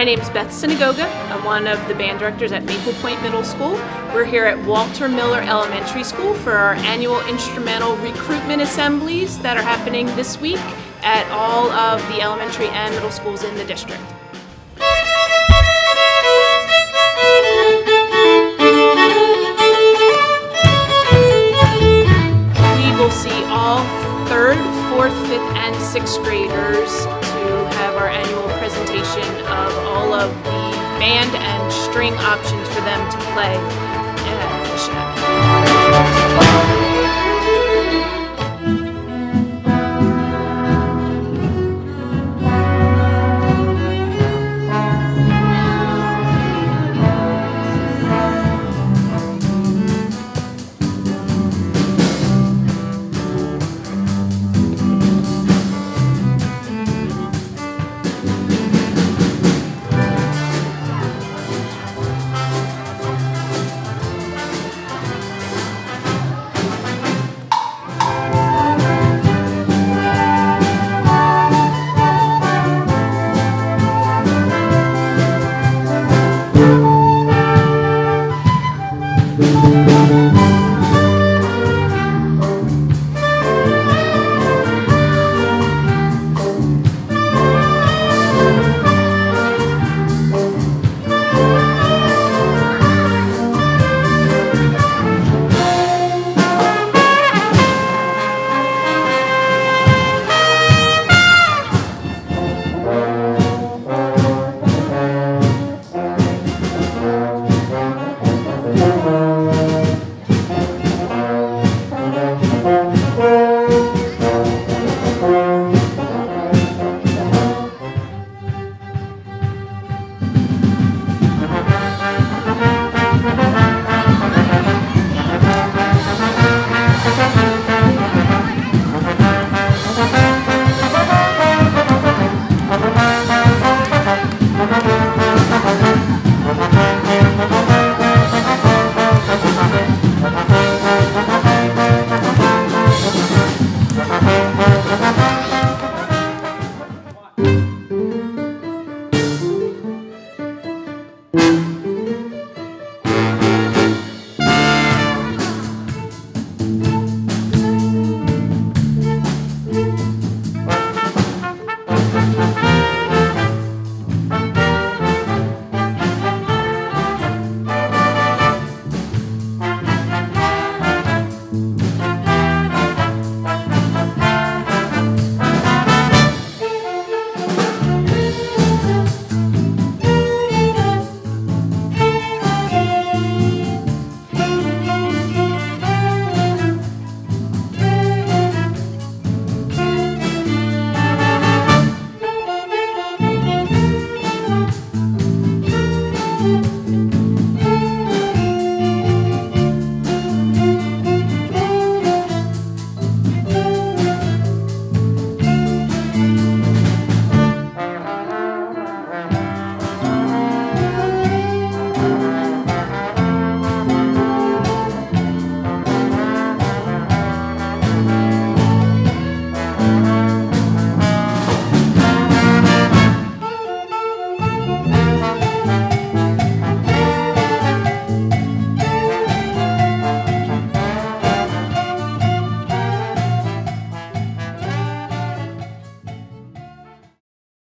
name is Beth Synagoga. I'm one of the band directors at Maple Point Middle School. We're here at Walter Miller Elementary School for our annual instrumental recruitment assemblies that are happening this week at all of the elementary and middle schools in the district. We will see all 3rd, 4th, 5th, and 6th graders to have our annual presentation of all of the band and string options for them to play